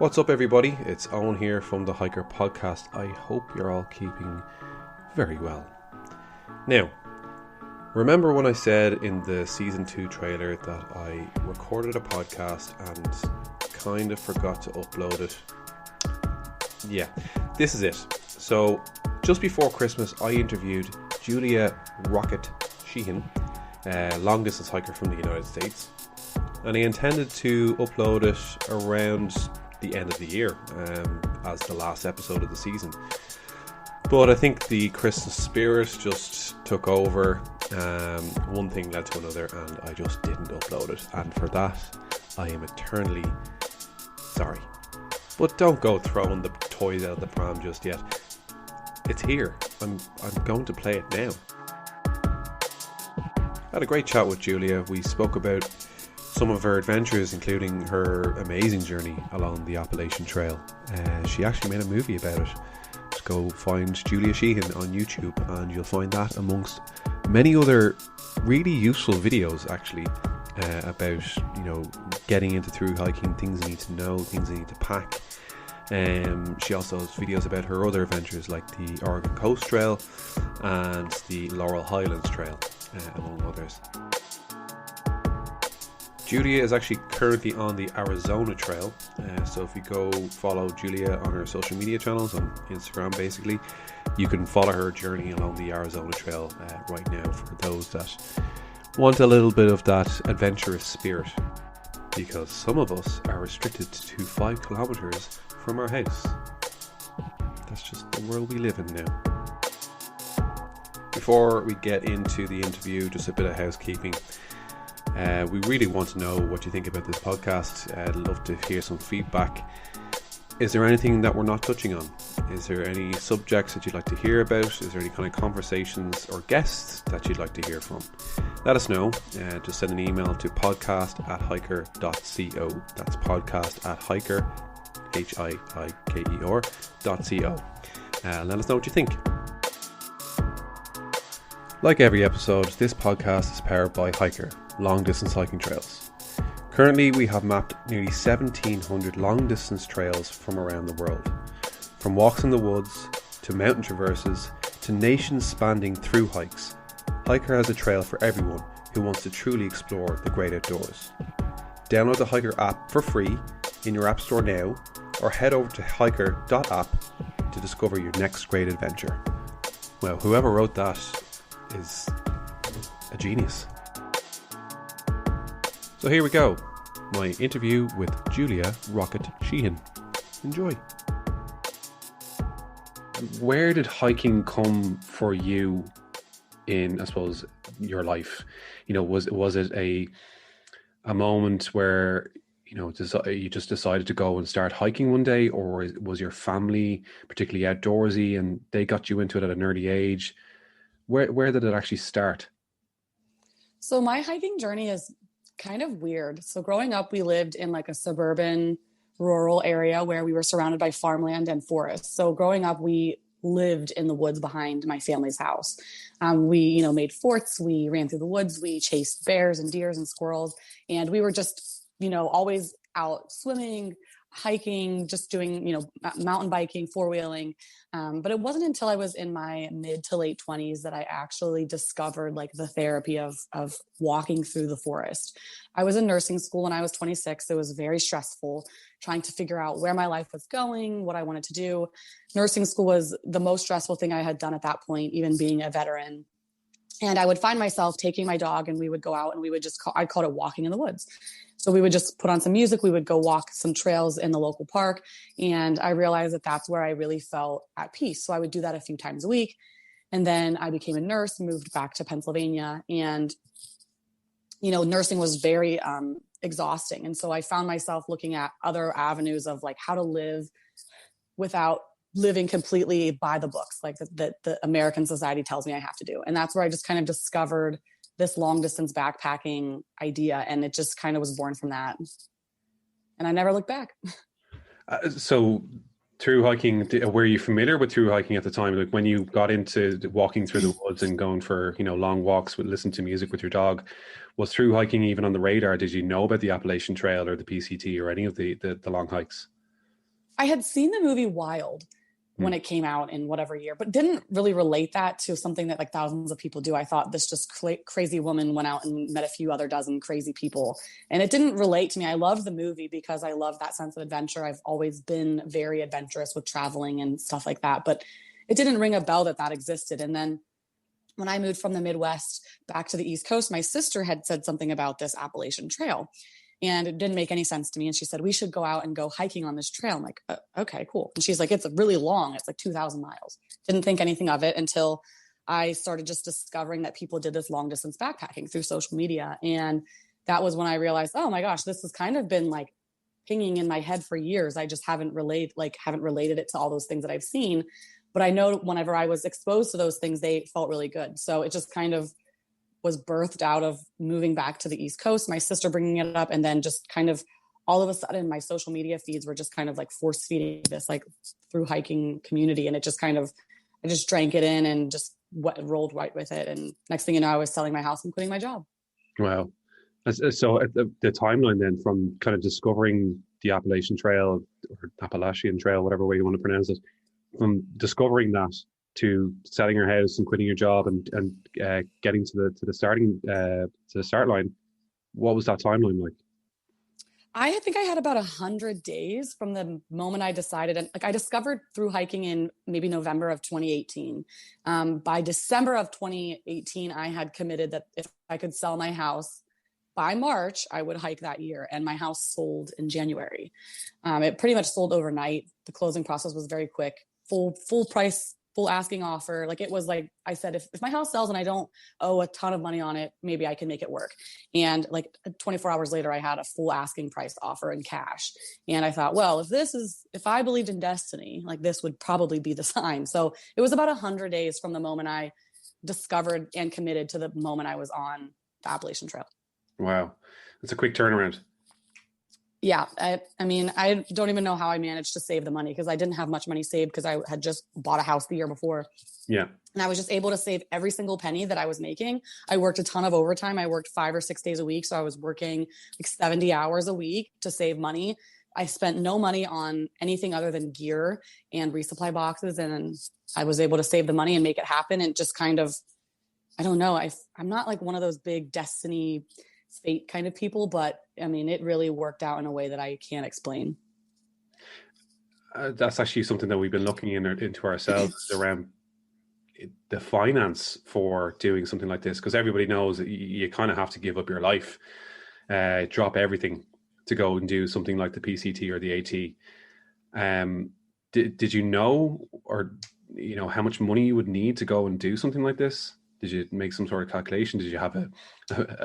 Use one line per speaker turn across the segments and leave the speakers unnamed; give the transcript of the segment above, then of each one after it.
What's up, everybody? It's Owen here from the HiiKER podcast. I hope you're all keeping very well. Now, remember when I said in the season 2 trailer that I recorded a podcast and kind of forgot to upload it? Yeah, this is it. So, just before Christmas, I interviewed Julia Rocket Sheehan, long distance hiker from the United States, and I intended to upload it around the end of the year as the last episode of the season, but I think the Christmas spirit just took over. One thing led to another and I just didn't upload it, and for that I am eternally sorry. But don't go throwing the toys out of the pram just yet. It's here. I'm going to play it now. I had a great chat with Julia. We spoke about some of her adventures, including her amazing journey along the Appalachian Trail. She actually made a movie about it. Just go find Julia Sheehan on YouTube and you'll find that amongst many other really useful videos actually about, getting into through hiking, things you need to know, things you need to pack. She also has videos about her other adventures like the Oregon Coast Trail and the Laurel Highlands Trail, among others. Julia is actually currently on the Arizona Trail, so if you go follow Julia on her social media channels, on Instagram basically, you can follow her journey along the Arizona Trail right now for those that want a little bit of that adventurous spirit, because some of us are restricted to 5 kilometers from our house. That's just the world we live in now. Before we get into the interview, just a bit of housekeeping. We really want to know what you think about this podcast. I'd love to hear some feedback. Is there anything that we're not touching on? Is there any subjects that you'd like to hear about? Is there any kind of conversations or guests that you'd like to hear from? Let us know. Just send an email to podcast@hiiker.co. That's podcast@hiiker, HiiKER.co. Let us know what you think. Like every episode, this podcast is powered by HiiKER, long distance hiking trails. Currently, we have mapped nearly 1,700 long distance trails from around the world. From walks in the woods, to mountain traverses, to nations spanning through hikes, HiiKER has a trail for everyone who wants to truly explore the great outdoors. Download the HiiKER app for free in your app store now, or head over to hiiker.app to discover your next great adventure. Well, whoever wrote that is a genius. So here we go, my interview with Julia Rocket Sheehan. Enjoy. Where did hiking come for you in, I suppose, your life? Was it a moment where you just decided to go and start hiking one day, or was your family particularly outdoorsy and they got you into it at an early age? Where did it actually start?
So my hiking journey is kind of weird. So growing up, we lived in like a suburban rural area where we were surrounded by farmland and forests. So growing up, we lived in the woods behind my family's house. We, made forts, we ran through the woods, we chased bears and deers and squirrels. And we were just, always out swimming, hiking, just doing, mountain biking, four-wheeling. But it wasn't until I was in my mid to late 20s that I actually discovered like the therapy of walking through the forest. I was in nursing school when I was 26. It was very stressful trying to figure out where my life was going, what I wanted to do. Nursing school was the most stressful thing I had done at that point, even being a veteran. And I would find myself taking my dog and we would go out and we would I called it walking in the woods. So we would just put on some music. We would go walk some trails in the local park. And I realized that that's where I really felt at peace. So I would do that a few times a week. And then I became a nurse, moved back to Pennsylvania. And, nursing was very exhausting. And so I found myself looking at other avenues of like how to live without living completely by the books, like the American society tells me I have to do. And that's where I just kind of discovered this long distance backpacking idea. And it just kind of was born from that. And I never looked back.
So through hiking, were you familiar with through hiking at the time? Like when you got into walking through the woods and going for, long walks with listen to music with your dog, was through hiking even on the radar? Did you know about the Appalachian Trail or the PCT or any of the long hikes?
I had seen the movie Wild when it came out in whatever year, but didn't really relate that to something that like thousands of people do. I thought this just crazy woman went out and met a few other dozen crazy people, and it didn't relate to me. I loved the movie because I love that sense of adventure. I've always been very adventurous with traveling and stuff like that, but it didn't ring a bell that existed. And then when I moved from the Midwest back to the East Coast, my sister had said something about this Appalachian Trail. And it didn't make any sense to me. And she said, we should go out and go hiking on this trail. I'm like, okay, cool. And she's like, it's really long. It's like 2,000 miles. Didn't think anything of it until I started just discovering that people did this long distance backpacking through social media. And that was when I realized, oh my gosh, this has kind of been like pinging in my head for years. I just haven't related it to all those things that I've seen. But I know whenever I was exposed to those things, they felt really good. So it just kind of was birthed out of moving back to the East Coast, my sister bringing it up, and then just kind of all of a sudden my social media feeds were just kind of like force feeding this like through hiking community. And it just kind of, I just drank it in and just rolled right with it. And next thing you know, I was selling my house and quitting my job.
Wow. So the timeline then from kind of discovering the Appalachian Trail or Appalachian Trail, whatever way you want to pronounce it, from discovering that to selling your house and quitting your job and getting to the start line, what was that timeline like?
I think I had about 100 days from the moment I decided, and like I discovered through hiking in maybe November of 2018. By December of 2018, I had committed that if I could sell my house by March, I would hike that year. And my house sold in January. It pretty much sold overnight. The closing process was very quick, full price, full asking offer. Like it was like I said, if my house sells and I don't owe a ton of money on it, maybe I can make it work. And like 24 hours later, I had a full asking price offer in cash. And I thought, well, if I believed in destiny, like this would probably be the sign. So it was about 100 days from the moment I discovered and committed to the moment I was on the Appalachian Trail.
Wow. That's a quick turnaround.
Yeah. I mean, I don't even know how I managed to save the money because I didn't have much money saved because I had just bought a house the year before.
Yeah.
And I was just able to save every single penny that I was making. I worked a ton of overtime. I worked 5 or 6 days a week. So I was working like 70 hours a week to save money. I spent no money on anything other than gear and resupply boxes. And I was able to save the money and make it happen. And just kind of, I don't know. I'm not like one of those big destiny fate kind of people, but I mean, it really worked out in a way that I can't explain.
That's actually something that we've been looking into ourselves around the finance for doing something like this, because everybody knows that you kind of have to give up your life, drop everything to go and do something like the PCT or the AT. Did you know, or you know, how much money you would need to go and do something like this? Did you make some sort of calculation? Did you have a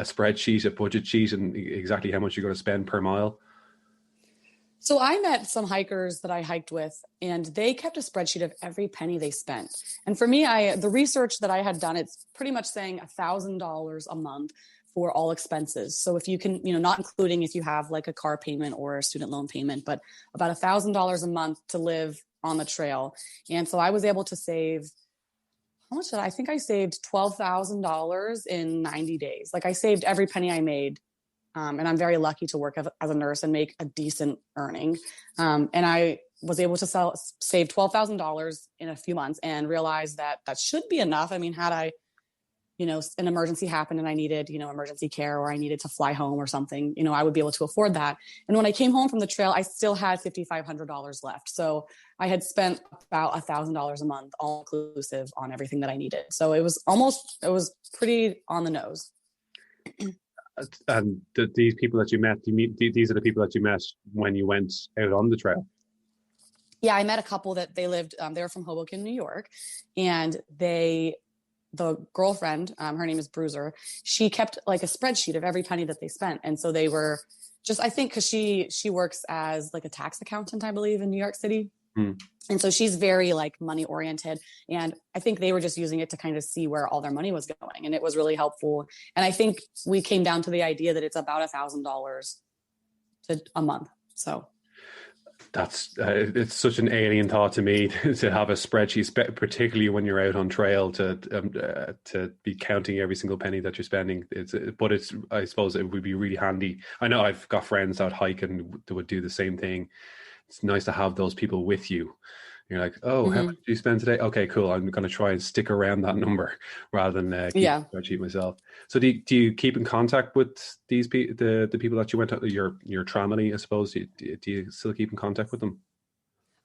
spreadsheet, a budget sheet, and exactly how much you're going to spend per mile?
So I met some hikers that I hiked with, and they kept a spreadsheet of every penny they spent. And for me, the research that I had done, it's pretty much saying $1,000 a month for all expenses. So if you can, not including if you have like a car payment or a student loan payment, but about $1,000 a month to live on the trail. And so I was able to save, how much did I think I saved $12,000 in 90 days. Like I saved every penny I made. And I'm very lucky to work as a nurse and make a decent earning. And I was able to save $12,000 in a few months and realized that should be enough. I mean, had I, an emergency happened and I needed, emergency care, or I needed to fly home or something, I would be able to afford that. And when I came home from the trail, I still had $5,500 left. So I had spent about $1,000 a month, all inclusive, on everything that I needed. So it was pretty on the nose.
And these people that you met, these are the people that you met when you went out on the trail?
Yeah, I met a couple that they lived, they were from Hoboken, New York. And the girlfriend, her name is Bruiser, she kept like a spreadsheet of every penny that they spent. And so they were just, I think, because she works as like a tax accountant, I believe, in New York City. And so she's very like money oriented. And I think they were just using it to kind of see where all their money was going. And it was really helpful. And I think we came down to the idea that it's about $1,000 a month. So
that's it's such an alien thought to me to have a spreadsheet, particularly when you're out on trail, to be counting every single penny that you're spending. But I suppose it would be really handy. I know I've got friends that hike and would do the same thing. it's nice to have those people with you. You're like, oh, how much
Hmm.
do you spend today? Okay, cool. I'm going to try and stick around that number rather than keep
Yeah.
a spreadsheet myself. So do you keep in contact with these the people that you went to, your tramily, I suppose? Do you still keep in contact with them?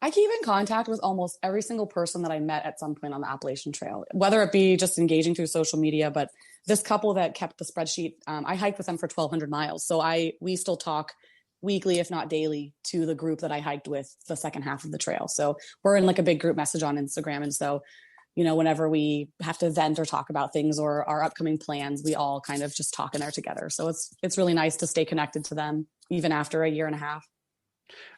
I keep in contact with almost every single person that I met at some point on the Appalachian Trail, whether it be just engaging through social media. But this couple that kept the spreadsheet, I hiked with them for 1,200 miles. So we still talk weekly, if not daily, to the group that I hiked with the second half of the trail. So we're in like a big group message on Instagram. And so, whenever we have to vent or talk about things or our upcoming plans, we all kind of just talk in there together. So it's really nice to stay connected to them even after a year and a half.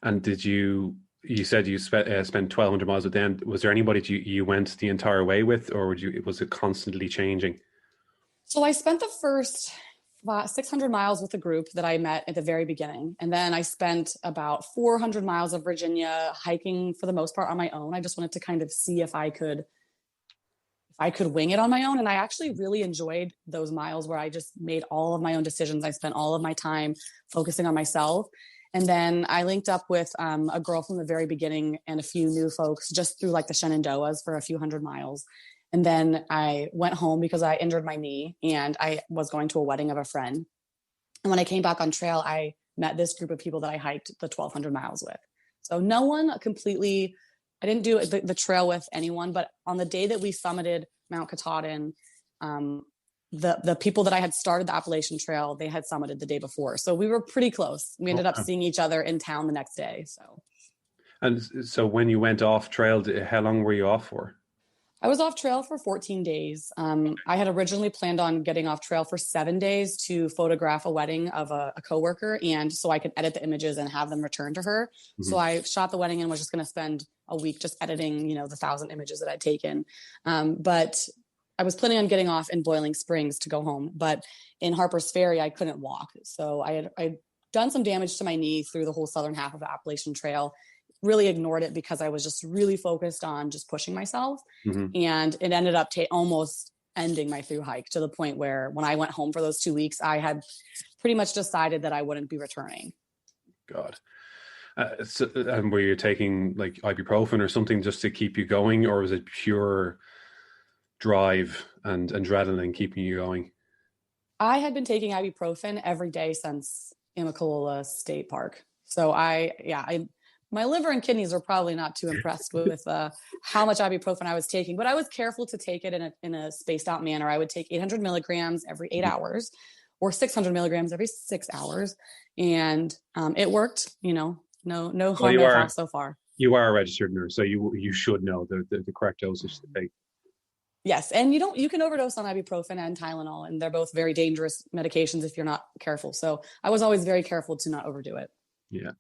And you said you spent 1,200 miles with them. Was there anybody you went the entire way with, or was it constantly changing?
So I spent the first 600 miles with a group that I met at the very beginning. And then I spent about 400 miles of Virginia hiking for the most part on my own. I just wanted to kind of see if I could wing it on my own. And I actually really enjoyed those miles where I just made all of my own decisions. I spent all of my time focusing on myself. And then I linked up with a girl from the very beginning and a few new folks just through like the Shenandoahs for a few hundred miles. And then I went home because I injured my knee and I was going to a wedding of a friend. And when I came back on trail, I met this group of people that I hiked the 1,200 miles with. So no one completely, I didn't do the trail with anyone, but on the day that we summited Mount Katahdin, the people that I had started the Appalachian Trail, they had summited the day before. So we were pretty close. We ended up seeing each other in town the next day.
And so when you went off trail, how long were you off for?
I was off trail for 14 days. I had originally planned on getting off trail for 7 days to photograph a wedding of a coworker, and so I could edit the images and have them returned to her. So I shot the wedding and was just going to spend a week just editing, the 1,000 images that I'd taken. But I was planning on getting off in Boiling Springs to go home, but in Harper's Ferry, I couldn't walk. So I'd done some damage to my knee through the whole southern half of the Appalachian Trail, really ignored it because I was just really focused on just pushing myself.
Mm-hmm.
And it ended up almost ending my through hike to the point where when I went home for those 2 weeks, I had pretty much decided that I wouldn't be returning.
God. And were you taking like ibuprofen or something just to keep you going, or was it pure drive and adrenaline keeping you going?
I had been taking ibuprofen every day since Immokalee State Park. So my liver and kidneys were probably not too impressed with how much ibuprofen I was taking, but I was careful to take it in a spaced out manner. I would take 800 milligrams every 8 hours or 600 milligrams every 6 hours. And it worked, no harm, no foul so far.
You are a registered nurse, so you should know the correct dosage to take.
Yes. And you can overdose on ibuprofen and Tylenol, and they're both very dangerous medications if you're not careful. So I was always very careful to not overdo it.
Yeah.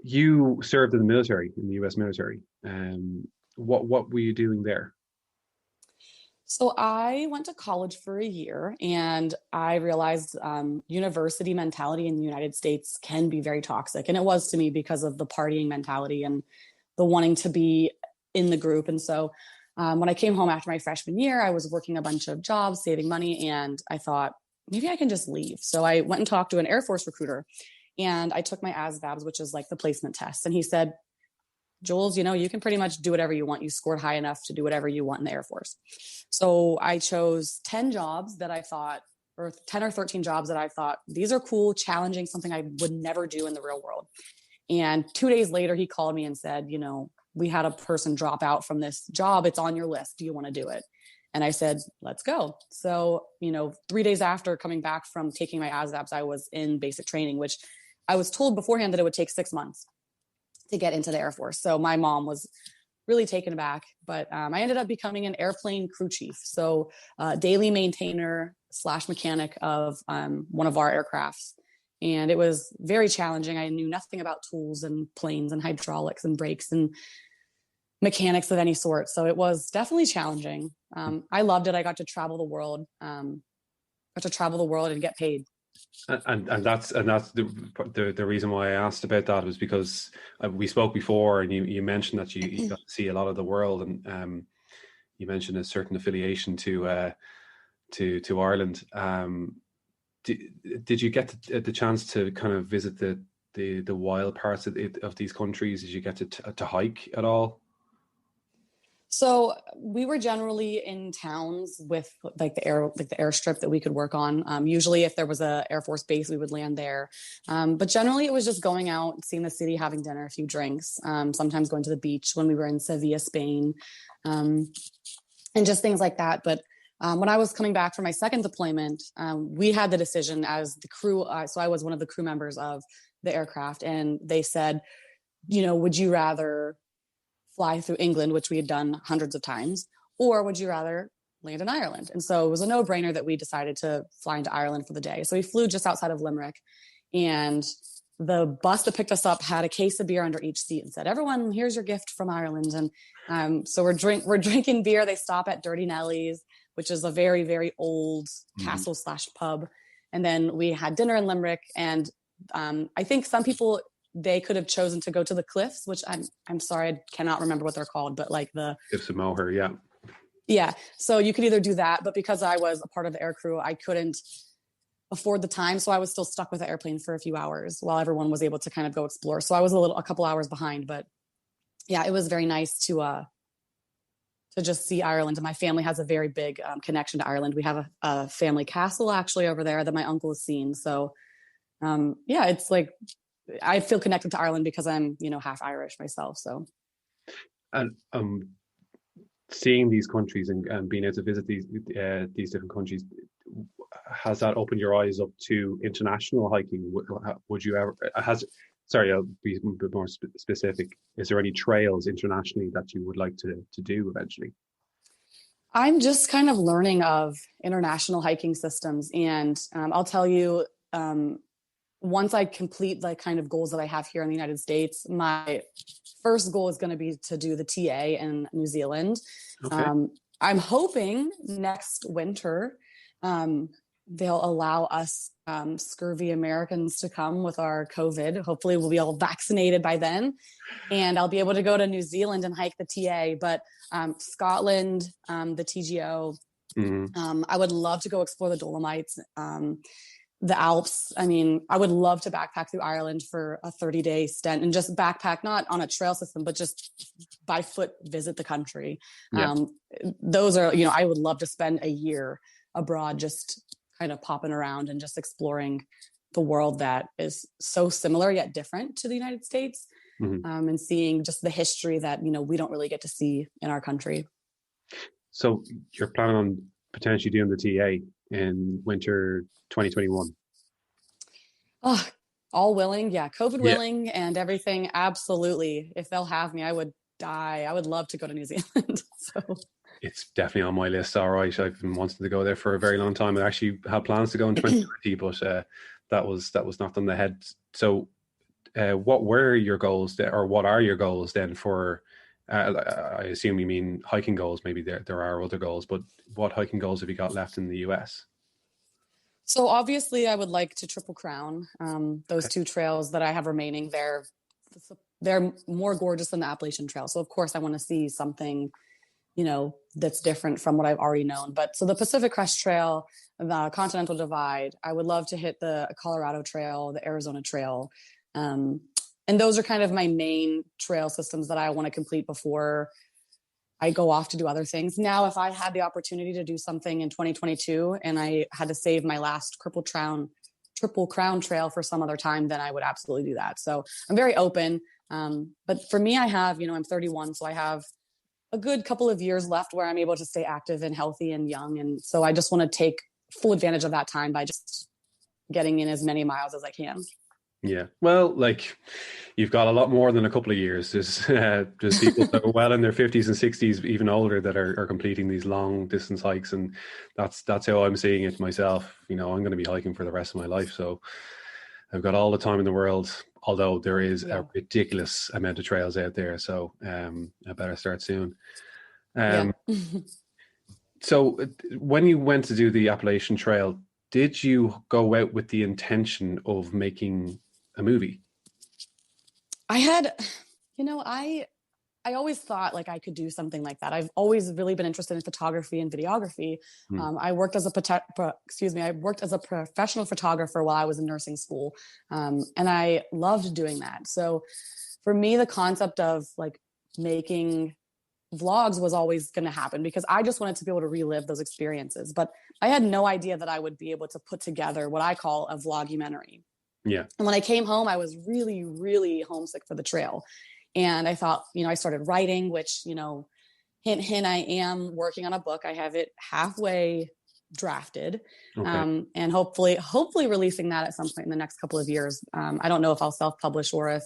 You served in the military, in the U.S. military. What were you doing there?
So I went to college for a year, and I realized university mentality in the United States can be very toxic. And it was to me because of the partying mentality and the wanting to be in the group. And so when I came home after my freshman year, I was working a bunch of jobs, saving money, and I thought, maybe I can just leave. So I went and talked to an Air Force recruiter, and I took my ASVABs, which is like the placement test. And he said, Jules, you can pretty much do whatever you want. You scored high enough to do whatever you want in the Air Force. So I chose 10 jobs that I thought, or 10 or 13 jobs that I thought, these are cool, challenging, something I would never do in the real world. And 2 days later, he called me and said, we had a person drop out from this job. It's on your list. Do you want to do it? And I said, let's go. So, 3 days after coming back from taking my ASVABs, I was in basic training, which I was told beforehand that it would take 6 months to get into the Air Force. So my mom was really taken aback, but I ended up becoming an airplane crew chief. So daily maintainer / mechanic of one of our aircrafts. And it was very challenging. I knew nothing about tools and planes and hydraulics and brakes and mechanics of any sort. So it was definitely challenging. I loved it. I got to travel the world, and get paid.
And that's the reason why I asked about that was because we spoke before, and you mentioned that you got to see a lot of the world, and you mentioned a certain affiliation to Ireland. Did you get the chance to kind of visit the wild parts of these countries? Did you get to hike at all?
So we were generally in towns with like the airstrip that we could work on. Usually if there was a Air Force base, we would land there. But generally it was just going out, seeing the city, having dinner, a few drinks, sometimes going to the beach when we were in Sevilla, Spain, and just things like that. But when I was coming back from my second deployment, we had the decision as the crew. So I was one of the crew members of the aircraft, and they said, would you rather fly through England, which we had done hundreds of times, or would you rather land in Ireland? And so it was a no-brainer that we decided to fly into Ireland for the day. So we flew just outside of Limerick, and the bus that picked us up had a case of beer under each seat and said, "Everyone, here's your gift from Ireland." And so we're drinking beer. They stop at Dirty Nelly's, which is a very, very old castle / pub. And then we had dinner in Limerick. And I think some people, they could have chosen to go to the cliffs, which I'm sorry, I cannot remember what they're called, but like the
Cliffs of Moher, yeah.
Yeah. So you could either do that, but because I was a part of the air crew, I couldn't afford the time. So I was still stuck with the airplane for a few hours while everyone was able to kind of go explore. So I was a couple hours behind, but yeah, it was very nice to just see Ireland. And my family has a very big connection to Ireland. We have a family castle actually over there that my uncle has seen. So yeah, it's like, I feel connected to Ireland because I'm, half Irish myself. So,
and seeing these countries and being able to visit these different countries, has that opened your eyes up to international hiking? Would you ever? Sorry, I'll be a bit more specific. Is there any trails internationally that you would like to do eventually?
I'm just kind of learning of international hiking systems, and I'll tell you. Once I complete the kind of goals that I have here in the United States, my first goal is going to be to do the TA in New Zealand. Okay. I'm hoping next winter they'll allow us scurvy Americans to come with our COVID. Hopefully we'll be all vaccinated by then, and I'll be able to go to New Zealand and hike the TA. But Scotland, the TGO, I would love to go explore the Dolomites. The Alps. I mean, I would love to backpack through Ireland for a 30-day stint and just backpack, not on a trail system, but just by foot visit the country. Yeah. Those are, I would love to spend a year abroad, just kind of popping around and just exploring the world that is so similar yet different to the United States, and seeing just the history that, we don't really get to see in our country.
So you're planning on potentially doing the TA in winter 2021?
Oh, all willing. Yeah. COVID willing and everything. Absolutely. If they'll have me, I would die. I would love to go to New Zealand. So
it's definitely on my list. All right. I've been wanting to go there for a very long time. I actually had plans to go in 2020, but that was knocked on the head. So what were your goals there, or what are your goals then for, I assume you mean hiking goals. Maybe there are other goals, but what hiking goals have you got left in the US?
So obviously I would like to Triple Crown. Those two trails that I have remaining, they're more gorgeous than the Appalachian Trail. So of course I want to see something, that's different from what I've already known. But so the Pacific Crest Trail, the Continental Divide, I would love to hit the Colorado Trail, the Arizona Trail. And those are kind of my main trail systems that I want to complete before I go off to do other things. Now, if I had the opportunity to do something in 2022 and I had to save my last Triple Crown Trail for some other time, then I would absolutely do that. So I'm very open. But for me, I have, I'm 31, so I have a good couple of years left where I'm able to stay active and healthy and young. And so I just want to take full advantage of that time by just getting in as many miles as I can.
Yeah, well, like you've got a lot more than a couple of years. There's people that are well in their 50s and 60s, even older, that are completing these long distance hikes, and that's how I'm seeing it myself. I'm going to be hiking for the rest of my life, so I've got all the time in the world. Although there is a ridiculous amount of trails out there, so I better start soon. So when you went to do the Appalachian Trail, did you go out with the intention of making a movie?
I had, I always thought like I could do something like that. I've always really been interested in photography and videography. I worked as a professional photographer while I was in nursing school. And I loved doing that. So for me, the concept of like making vlogs was always going to happen because I just wanted to be able to relive those experiences. But I had no idea that I would be able to put together what I call a vlogumentary.
Yeah.
And when I came home, I was really, really homesick for the trail. And I thought, I started writing, which, hint, hint, I am working on a book. I have it halfway drafted.
Okay.
And hopefully releasing that at some point in the next couple of years. I don't know if I'll self-publish or if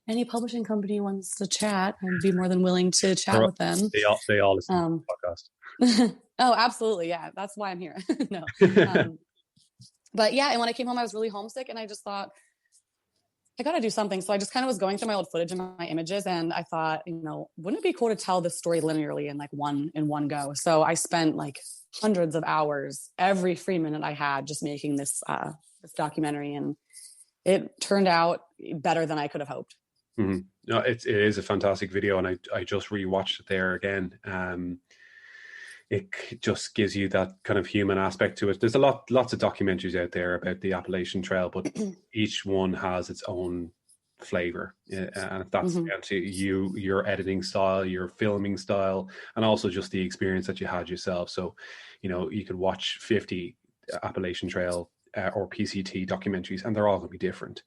any publishing company wants to chat. I'd be more than willing to chat with them.
They all listen to the podcast.
Oh, absolutely. Yeah. That's why I'm here. No. But yeah. And when I came home, I was really homesick and I just thought, I got to do something. So I just kind of was going through my old footage and my images. And I thought, wouldn't it be cool to tell this story linearly in like in one go? So I spent like hundreds of hours, every free minute I had just making this documentary. And it turned out better than I could have hoped.
Mm-hmm. No, it is a fantastic video. And I just rewatched it there again. It just gives you that kind of human aspect to it. There's lots of documentaries out there about the Appalachian Trail, but each one has its own flavor. And if that's down to your editing style, your filming style, and also just the experience that you had yourself. So, you could watch 50 Appalachian Trail or PCT documentaries, and they're all going to be different.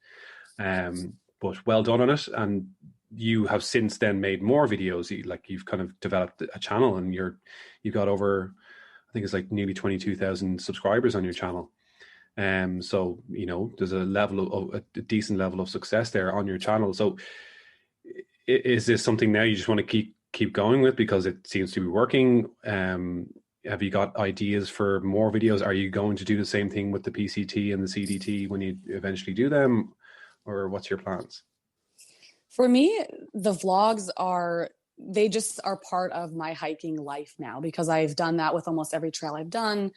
But well done on it. And you have since then made more videos. You've kind of developed a channel, and you've got over, I think it's like nearly 22,000 subscribers on your channel. So there's a decent level of success there on your channel. So is this something now you just want to keep going with because it seems to be working? Have you got ideas for more videos? Are you going to do the same thing with the PCT and the CDT when you eventually do them, or what's your plans?
For me, the vlogs are part of my hiking life now because I've done that with almost every trail I've done.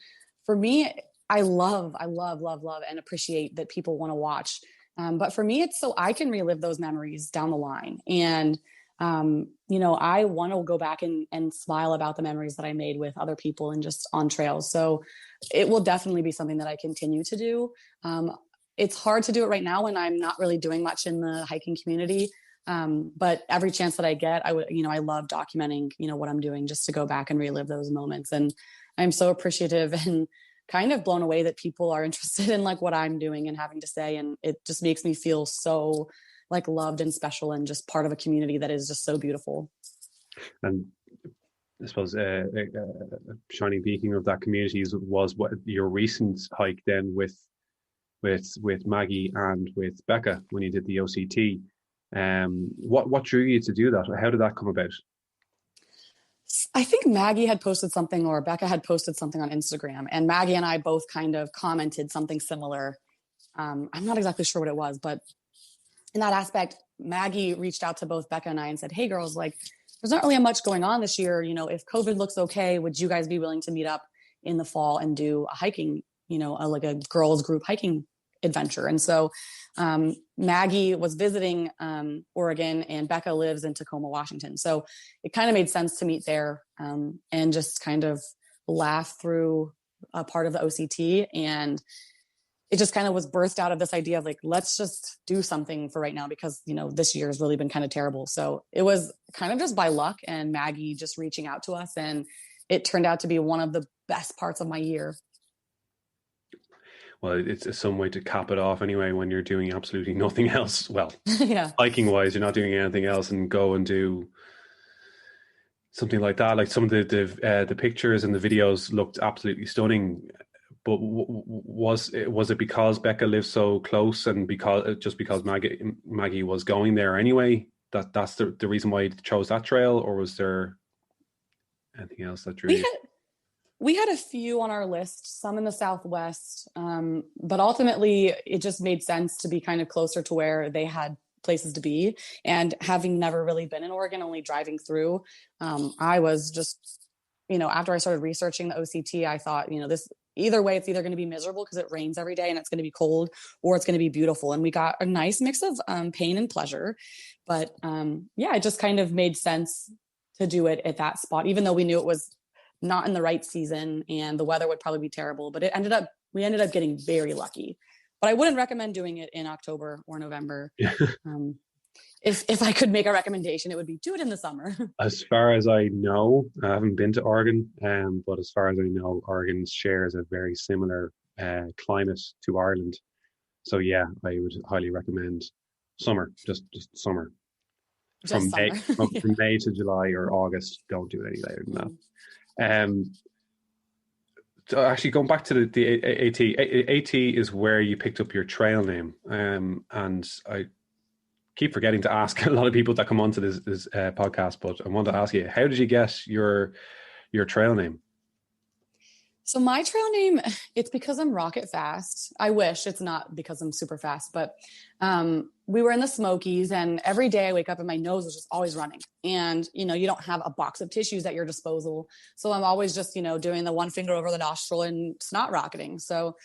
For me, I love, and appreciate that people want to watch. But for me, it's so I can relive those memories down the line. And, I want to go back and smile about the memories that I made with other people and just on trails. So it will definitely be something that I continue to do. It's hard to do it right now when I'm not really doing much in the hiking community. But every chance that I get, I love documenting, what I'm doing just to go back and relive those moments. And I'm so appreciative and kind of blown away that people are interested in like what I'm doing and having to say. And it just makes me feel so like loved and special and just part of a community that is just so beautiful. And
I suppose a shining beacon of that community was what your recent hike then with Maggie and with Becca when you did the OCT. What drew you to do that? How did that come about?
I think Maggie had posted something or Becca had posted something on Instagram, and Maggie and I both kind of commented something similar. I'm not exactly sure what it was, but in that aspect, Maggie reached out to both Becca and I and said, "Hey girls, like there's not really much going on this year. If COVID looks okay, would you guys be willing to meet up in the fall and do a hiking, like a girls group hiking adventure?" And so Maggie was visiting Oregon and Becca lives in Tacoma, Washington. So it kind of made sense to meet there and just kind of laugh through a part of the OCT. And it just kind of was birthed out of this idea of like, let's just do something for right now because, this year has really been kind of terrible. So it was kind of just by luck and Maggie just reaching out to us. And it turned out to be one of the best parts of my year.
Well, it's some way to cap it off anyway when you're doing absolutely nothing else. Well,
yeah.
Hiking wise, you're not doing anything else, and go and do something like that. Like some of the pictures and the videos looked absolutely stunning. But was it because Becca lives so close and because Maggie was going there anyway? That's the reason why you chose that trail, or was there anything else that drew you?
We had a few on our list, some in the Southwest, but ultimately it just made sense to be kind of closer to where they had places to be. And having never really been in Oregon, only driving through, I was just, after I started researching the OCT, I thought, either way, it's either going to be miserable because it rains every day and it's going to be cold, or it's going to be beautiful. And we got a nice mix of pain and pleasure. But yeah, it just kind of made sense to do it at that spot, even though we knew it was not in the right season and the weather would probably be terrible. But we ended up getting very lucky. But I wouldn't recommend doing it in October or November. If I could make a recommendation, it would be do it in the summer.
As far as I know, I haven't been to Oregon, but as far as I know, Oregon shares a very similar climate to Ireland. So yeah, I would highly recommend summer, just summer. From May to July or August, don't do it any later than that. So actually, going back to the AT is where you picked up your trail name, and I keep forgetting to ask a lot of people that come onto this podcast, but I want to ask you, how did you get your trail name?
So my trail name, it's because I'm rocket fast. I wish it's not because I'm super fast, but we were in the Smokies, and every day I wake up and my nose is just always running. And, you don't have a box of tissues at your disposal. So I'm always just, doing the one finger over the nostril and snot rocketing. So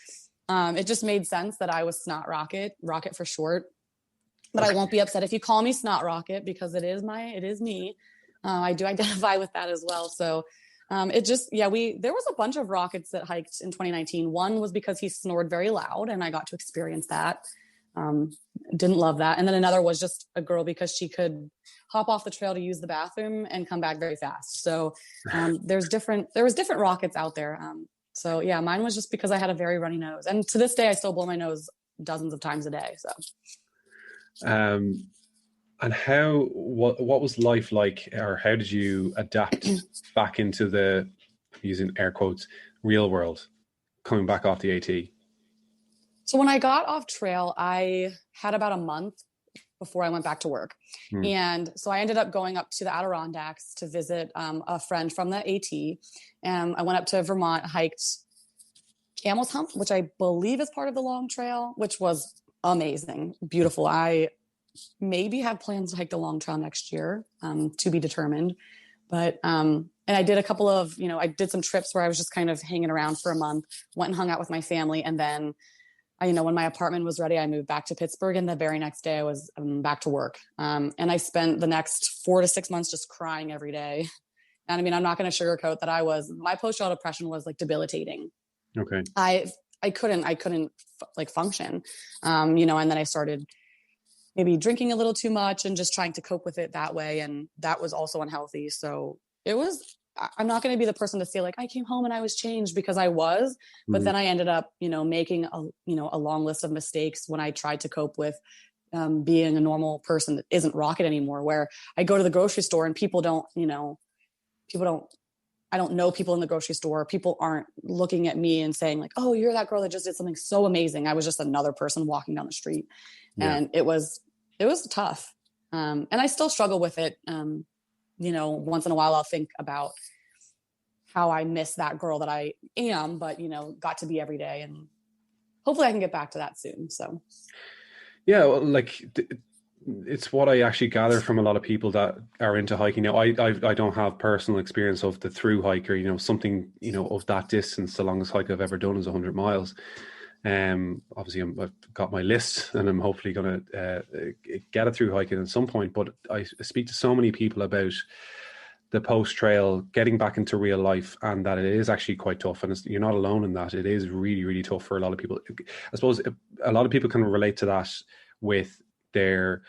it just made sense that I was Snot Rocket for short. But I won't be upset if you call me Snot Rocket, because it is me. I do identify with that as well. So there was a bunch of rockets that hiked in 2019. One was because he snored very loud and I got to experience that. Didn't love that. And then another was just a girl because she could hop off the trail to use the bathroom and come back very fast. So there was different rockets out there. So yeah, mine was just because I had a very runny nose, and to this day I still blow my nose dozens of times a day. So
and what was life like, or how did you adapt back into the, using air quotes, real world, coming back off the AT?
So when I got off trail, I had about a month before I went back to work. And so I ended up going up to the Adirondacks to visit a friend from the AT. And I went up to Vermont, hiked Camel's Hump, which I believe is part of the Long Trail, which was amazing, beautiful. I maybe have plans to hike the Long Trail next year, to be determined. But and I did a couple of, I did some trips where I was just kind of hanging around for a month, went and hung out with my family, and then when my apartment was ready, I moved back to Pittsburgh, and the very next day I was back to work. And I spent the next 4 to 6 months just crying every day. And I'm not going to sugarcoat that my post-trail depression was like debilitating.
Okay.
I couldn't like function. And then I started maybe drinking a little too much and just trying to cope with it that way. And that was also unhealthy. So I'm not going to be the person to say like, I came home and I was changed, because I was, but then I ended up, making a long list of mistakes when I tried to cope with being a normal person that isn't rocket anymore, where I go to the grocery store and I don't know people in the grocery store. People aren't looking at me and saying like, oh, you're that girl that just did something so amazing. I was just another person walking down the street. Yeah. And it was tough. And I still struggle with it. Once in a while I'll think about how I miss that girl that I am, but, got to be every day, and hopefully I can get back to that soon. So.
Yeah. Well, it's what I actually gather from a lot of people that are into hiking. Now, I don't have personal experience of the through hiker, something, of that distance. The longest hike I've ever done is 100 miles. Obviously I've got my list, and I'm hopefully going to get a through hiking at some point. But I speak to so many people about the post trail, getting back into real life, and that it is actually quite tough. And you're not alone in that. It is really, really tough for a lot of people. I suppose a lot of people can relate to that with their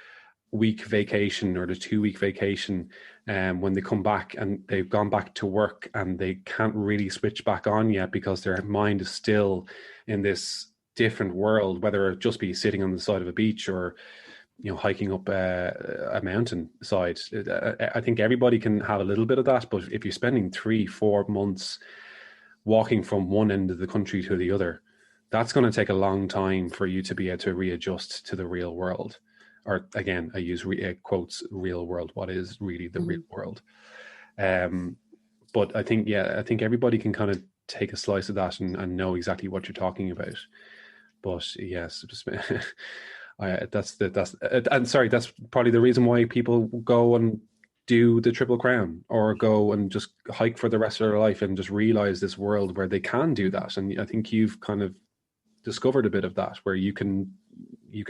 week vacation or the 2-week vacation, when they come back and they've gone back to work and they can't really switch back on yet because their mind is still in this different world, whether it just be sitting on the side of a beach or hiking up a mountain side. I think everybody can have a little bit of that, but if you're spending 3-4 months walking from one end of the country to the other, that's going to take a long time for you to be able to readjust to the real world. Or again, I use quotes, real world, what is really the real world. But I think everybody can kind of take a slice of that and know exactly what you're talking about. But yes, that's probably the reason why people go and do the Triple Crown or go and just hike for the rest of their life and just realize this world where they can do that. And I think you've kind of discovered a bit of that, where you can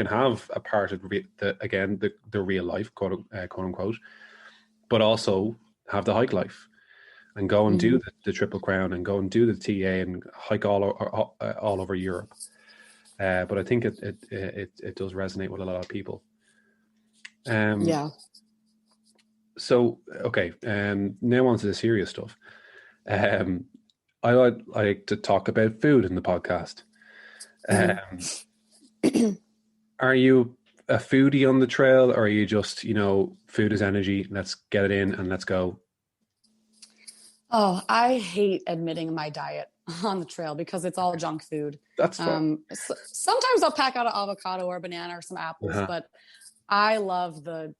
have a part of the real life, quote unquote, but also have the hike life and go and do the Triple Crown and go and do the TA and hike all over Europe. But I think it does resonate with a lot of people.
Yeah.
So, okay, now on to the serious stuff. I like to talk about food in the podcast. Are you a foodie on the trail, or are you just, food is energy, let's get it in and let's go?
Oh, I hate admitting my diet on the trail because it's all junk food.
That's fun.
Sometimes I'll pack out an avocado or a banana or some apples, but I love the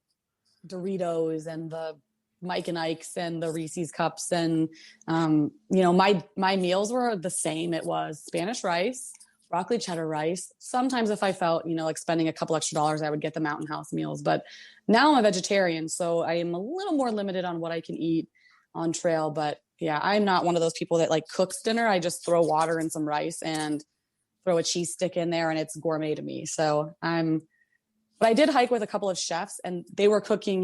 Doritos and the Mike and Ike's and the Reese's cups. And, my meals were the same. It was Spanish rice, broccoli cheddar rice. Sometimes if I felt, like spending a couple extra dollars, I would get the Mountain House meals. But now I'm a vegetarian, so I am a little more limited on what I can eat on trail. But yeah, I'm not one of those people that like cooks dinner. I just throw water and some rice and throw a cheese stick in there and it's gourmet to me. So but I did hike with a couple of chefs and they were cooking,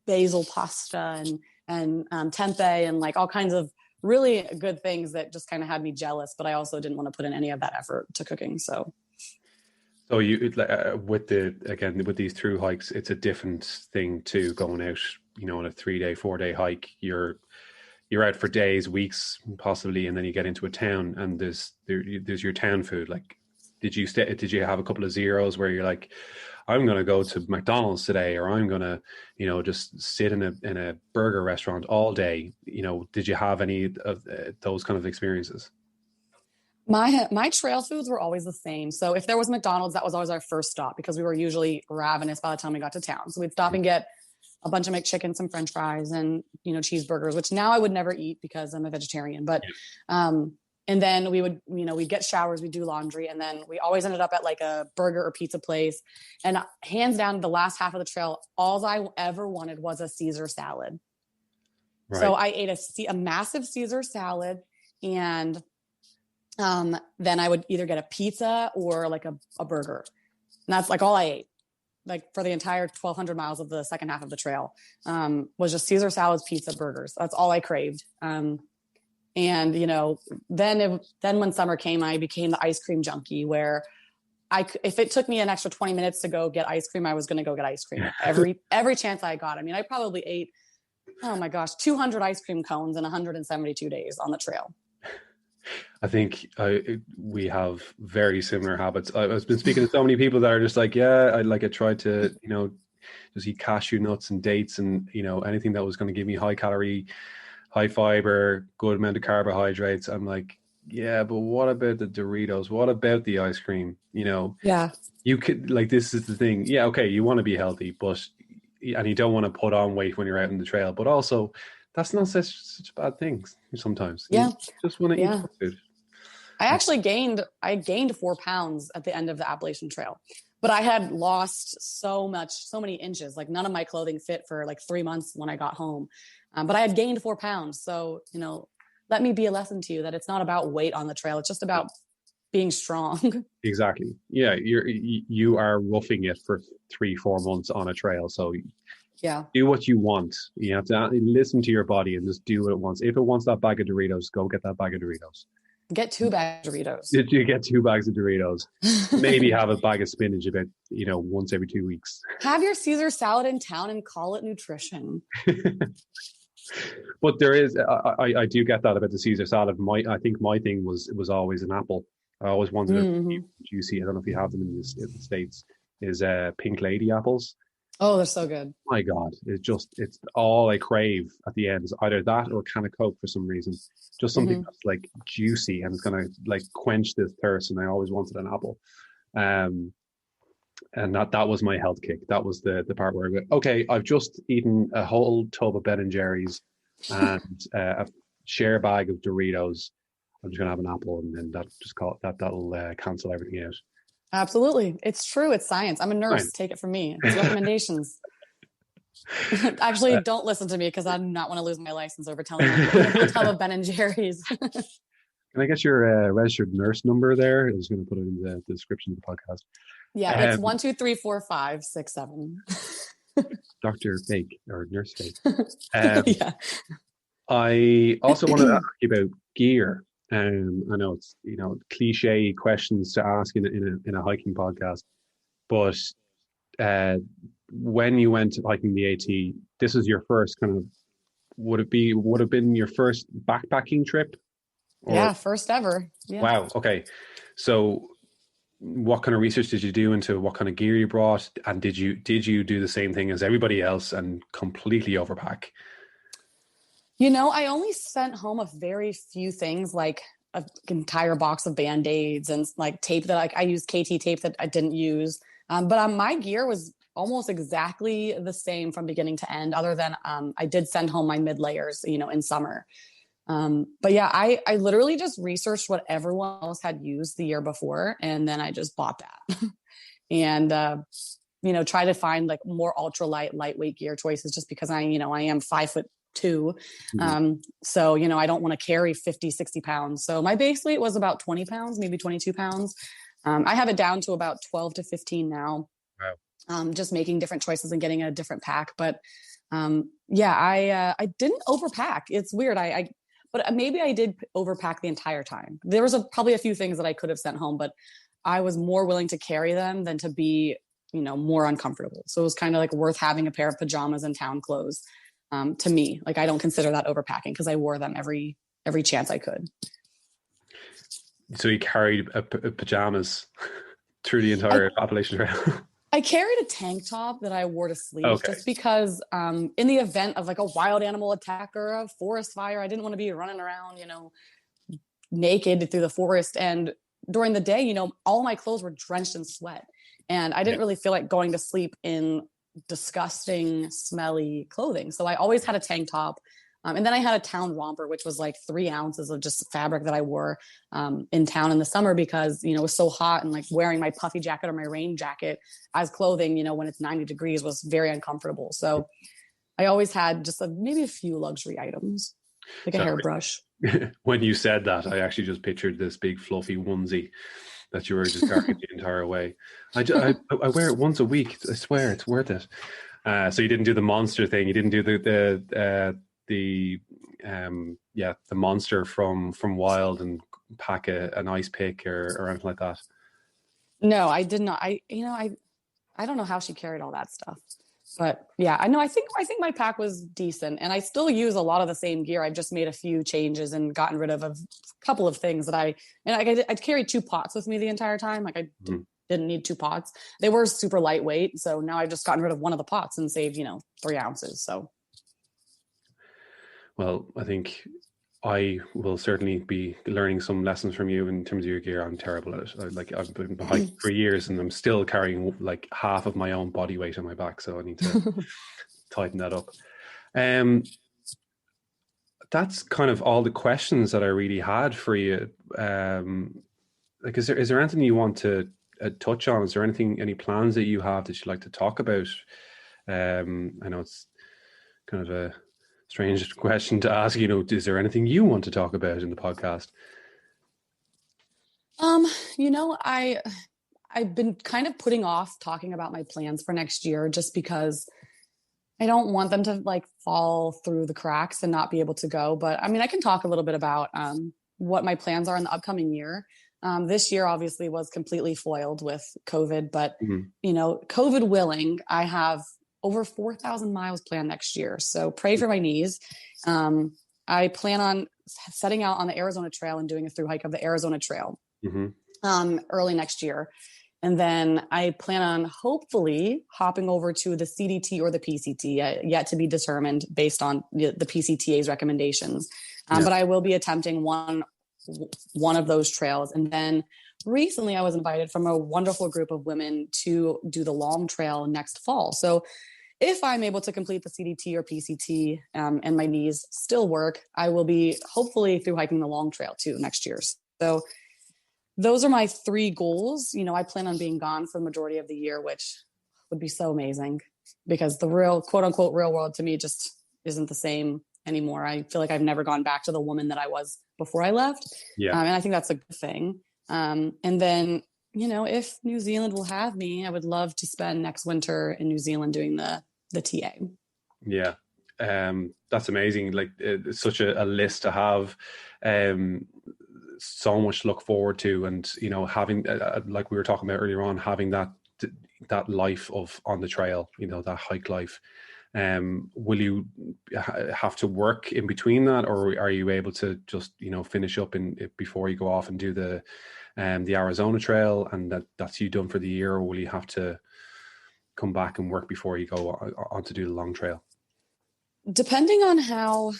basil pasta and tempeh and like all kinds of really good things that just kind of had me jealous, but I also didn't want to put in any of that effort to cooking. So
you with these through hikes, it's a different thing to going out, on a 3-day, 4-day hike. You're out for days, weeks, possibly, and then you get into a town and there's your town food. Like, did you have a couple of zeros where you're like, I'm going to go to McDonald's today, or I'm going to, just sit in a burger restaurant all day? Did you have any of those kind of experiences?
My trail foods were always the same. So if there was McDonald's, that was always our first stop because we were usually ravenous by the time we got to town. So we'd stop and get a bunch of McChicken, some French fries, and cheeseburgers, which now I would never eat because I'm a vegetarian. But and then we would, we'd get showers, we'd do laundry, and then we always ended up at like a burger or pizza place. And hands down, the last half of the trail, all I ever wanted was a Caesar salad. Right. So I ate a massive Caesar salad, and then I would either get a pizza or like a burger. And that's like all I ate, like for the entire 1,200 miles of the second half of the trail, was just Caesar salads, pizza, burgers. That's all I craved. And, then when summer came, I became the ice cream junkie where if it took me an extra 20 minutes to go get ice cream, I was going to go get ice cream every chance I got. I mean, I probably ate, 200 ice cream cones in 172 days on the trail.
I think we have very similar habits. I've been speaking to so many people that are just like, I tried to, just eat cashew nuts and dates and, anything that was going to give me high calorie, high fiber, good amount of carbohydrates. I'm like, yeah, but what about the Doritos? What about the ice cream?
Yeah,
you could, like, this is the thing. Yeah. Okay. You want to be healthy, and you don't want to put on weight when you're out in the trail, but also that's not such bad things sometimes.
Yeah.
You just want to eat food.
I actually gained 4 pounds at the end of the Appalachian Trail, but I had lost so many inches. Like none of my clothing fit for like 3 months when I got home. But I had gained 4 pounds. So, let me be a lesson to you that it's not about weight on the trail. It's just about being strong.
Exactly. Yeah. You are roughing it for 3-4 months on a trail. So
yeah,
do what you want. You have to listen to your body and just do what it wants. If it wants that bag of Doritos, go get that bag of Doritos.
Get 2 bags of Doritos.
Did you get 2 bags of Doritos? Maybe have a bag of spinach about, once every 2 weeks.
Have your Caesar salad in town and call it nutrition.
But there is, I do get that about the Caesar salad. I think my thing was always an apple. I always wanted it to be juicy. I don't know if you have them in the States. Is Pink Lady apples.
Oh, they're so good.
My God, it's all I crave at the end is either that or a can of Coke for some reason. Just something that's like juicy and it's gonna like quench this thirst. And I always wanted an apple. And that was my health kick. That was the part where I go, okay, I've just eaten a whole tub of Ben and Jerry's and a share bag of Doritos. I'm just gonna have an apple, and then that'll cancel everything out.
Absolutely, it's true. It's science. I'm a nurse. Right. Take it from me. It's recommendations. Actually, don't listen to me because I do not want to lose my license over telling you to eat a whole tub of Ben and Jerry's.
Can I get your registered nurse number there? I was going to put it in the description of the podcast.
Yeah, it's 1 2 3 4 5 6 7.
Dr. Fake or Nurse Fake. Um,
Yeah.
I also want to ask you about gear. I know it's cliche questions to ask in a hiking podcast, but when you went hiking the AT, this is your first kind of would have been your first backpacking trip? Or,
yeah, first ever. Yeah.
Wow. Okay. So what kind of research did you do into what kind of gear you brought, and did you do the same thing as everybody else and completely overpack?
I only sent home a very few things, like an entire box of Band-Aids and like tape that I used KT tape that I didn't use. But my gear was almost exactly the same from beginning to end, other than I did send home my mid layers, in summer. But yeah, I literally just researched what everyone else had used the year before, and then I just bought that. And try to find like more lightweight gear choices, just because I am 5'2". So I don't want to carry 50-60 pounds. So my base weight was about 20 pounds, maybe 22 pounds. I have it down to about 12 to 15 now. Wow. Just making different choices and getting a different pack. But I didn't overpack. It's weird. But maybe I did overpack the entire time. There was probably a few things that I could have sent home, but I was more willing to carry them than to be, more uncomfortable. So it was kind of like worth having a pair of pajamas and town clothes. To me, like, I don't consider that overpacking because I wore them every chance I could.
So you carried pajamas through the entire Appalachian Trail?
I carried a tank top that I wore to sleep, just because in the event of like a wild animal attack or a forest fire, I didn't want to be running around, naked through the forest. And during the day, all my clothes were drenched in sweat, and I didn't really feel like going to sleep in disgusting, smelly clothing. So I always had a tank top. And then I had a town romper, which was like 3 ounces of just fabric that I wore in town in the summer, because, it was so hot, and like wearing my puffy jacket or my rain jacket as clothing, when it's 90 degrees, was very uncomfortable. So I always had just maybe a few luxury items, like a hairbrush.
When you said that, I actually just pictured this big fluffy onesie that you were just carrying the entire way. I wear it once a week. I swear it's worth it. So you didn't do the monster thing. You didn't do the monster from Wild and pack an ice pick or anything like that.
No, I did not. I don't know how she carried all that stuff, but yeah, I know. I think my pack was decent, and I still use a lot of the same gear. I've just made a few changes and gotten rid of a couple of things that I carried 2 pots with me the entire time. Like I didn't need 2 pots. They were super lightweight. So now I've just gotten rid of one of the pots and saved, 3 ounces. So.
Well, I think I will certainly be learning some lessons from you in terms of your gear. I'm terrible at it. I've been hiking for years, and I'm still carrying like half of my own body weight on my back. So I need to tighten that up. That's kind of all the questions that I really had for you. Is there anything you want to touch on? Is there any plans that you have that you'd like to talk about? I know it's kind of a strange question to ask. Is there anything you want to talk about in the podcast?
I've been kind of putting off talking about my plans for next year, just because I don't want them to like fall through the cracks and not be able to go. But I mean, I can talk a little bit about what my plans are in the upcoming year. This year obviously was completely foiled with COVID, but COVID willing, I have over 4,000 miles planned next year. So pray for my knees. I plan on setting out on the Arizona Trail and doing a thru hike of the Arizona Trail early next year. And then I plan on hopefully hopping over to the CDT or the PCT, yet to be determined based on the PCTA's recommendations. But I will be attempting one of those trails. And then recently I was invited from a wonderful group of women to do the long trail next fall. So if I'm able to complete the CDT or PCT and my knees still work, I will be hopefully through hiking the long trail too next year. So those are my 3 goals. I plan on being gone for the majority of the year, which would be so amazing. because the real quote unquote real world to me just isn't the same anymore. I feel like I've never gone back to the woman that I was before I left.
Yeah.
And I think that's a good thing. And then, if New Zealand will have me, I would love to spend next winter in New Zealand doing the TA.
Yeah. That's amazing. Like, it's such a list to have, so much to look forward to. And, having, like we were talking about earlier on, having that life of on the trail, that hike life. Will you have to work in between that, or are you able to just, finish up before you go off and do the Arizona Trail, and that's you done for the year, or will you have to come back and work before you go on to do the long trail?
Depending on how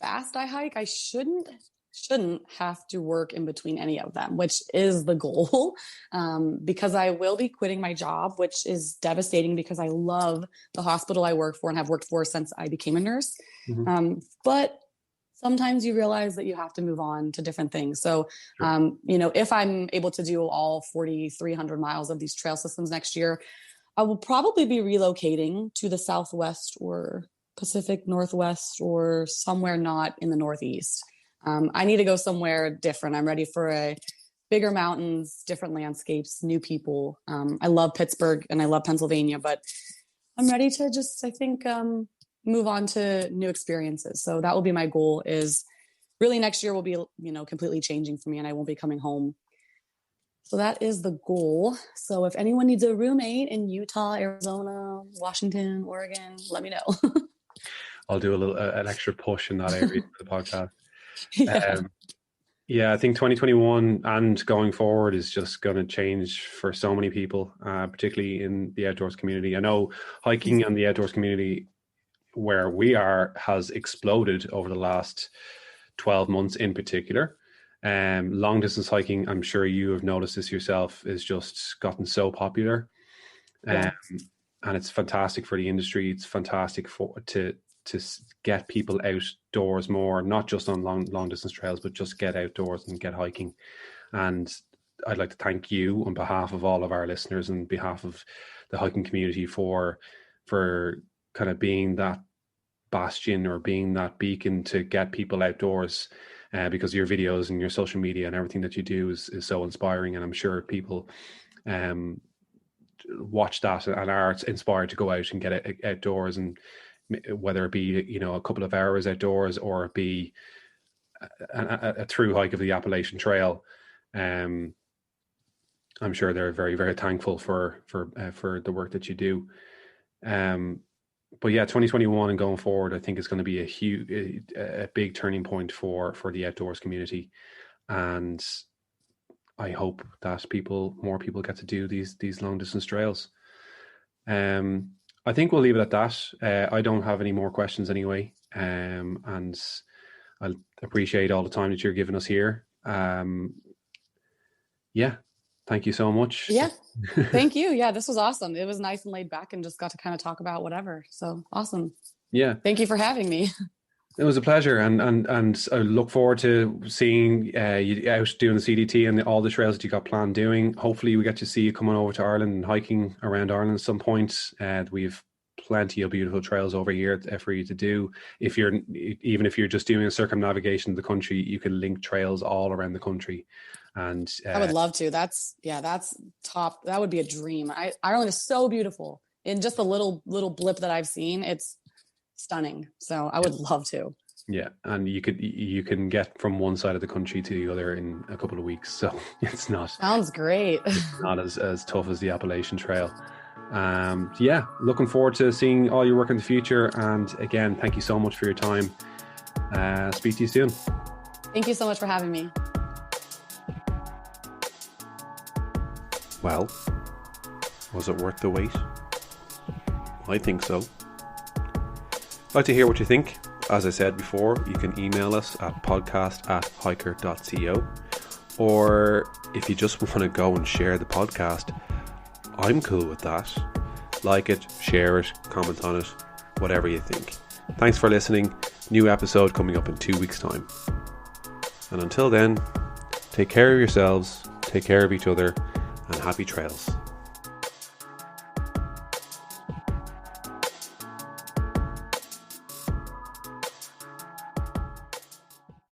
fast I hike, I shouldn't have to work in between any of them, which is the goal, because I will be quitting my job, which is devastating because I love the hospital I work for and have worked for since I became a nurse. Mm-hmm. But sometimes you realize that you have to move on to different things. So, sure. If I'm able to do all 4,300 miles of these trail systems next year, I will probably be relocating to the Southwest or Pacific Northwest or somewhere not in the Northeast. I need to go somewhere different. I'm ready for bigger mountains, different landscapes, new people. I love Pittsburgh and I love Pennsylvania, but I'm ready to just, I think, move on to new experiences. So that will be my goal. Is really next year will be, completely changing for me, and I won't be coming home. So that is the goal. So if anyone needs a roommate in Utah, Arizona, Washington, Oregon, let me know.
I'll do an extra push in that area for the podcast.
Yeah.
I think 2021 and going forward is just going to change for so many people, particularly in the outdoors community. I know hiking and the outdoors community where we are has exploded over the last 12 months in particular. Long distance hiking, I'm sure you have noticed this yourself, is just gotten so popular. And it's fantastic for the industry. It's fantastic to get people outdoors more, not just on long distance trails, but just get outdoors and get hiking. And I'd like to thank you on behalf of all of our listeners and behalf of the hiking community for kind of being that bastion or being that beacon to get people outdoors, because your videos and your social media and everything that you do is so inspiring. And I'm sure people watch that and are inspired to go out and get outdoors, and whether it be a couple of hours outdoors or it be a through hike of the Appalachian Trail. I'm sure they're very, very thankful for the work that you do. But yeah, 2021 and going forward, I think is going to be a big turning point for the outdoors community, and I hope that more people get to do these long distance trails. I think we'll leave it at that. I don't have any more questions anyway, and I appreciate all the time that you're giving us here. Thank you so much.
Yeah, thank you. Yeah, this was awesome. It was nice and laid back and just got to kind of talk about whatever. So awesome. Yeah. Thank you for having me.
It was a pleasure. And I look forward to seeing you out doing the CDT and all the trails that you got planned doing. Hopefully we get to see you coming over to Ireland and hiking around Ireland at some point. We've plenty of beautiful trails over here for you to do. Even if you're just doing a circumnavigation of the country, you can link trails all around the country. And
I would love to. That's top. That would be a dream. Ireland is so beautiful. In just the little blip that I've seen, it's stunning. So I would love to.
Yeah, and you can get from one side of the country to the other in a couple of weeks. So it's not.
Sounds great.
It's not as tough as the Appalachian Trail. Looking forward to seeing all your work in the future. And again, thank you so much for your time. Speak to you soon.
Thank you so much for having me.
Well, was it worth the wait? I think so. I'd like to hear what you think. As I said before, you can email us at podcast@hiiker.co, or if you just want to go and share the podcast, I'm cool with that. Like it, share it, comment on it, whatever you think. Thanks for listening. New episode coming up in 2 weeks' time. And until then, take care of yourselves, take care of each other, and happy trails.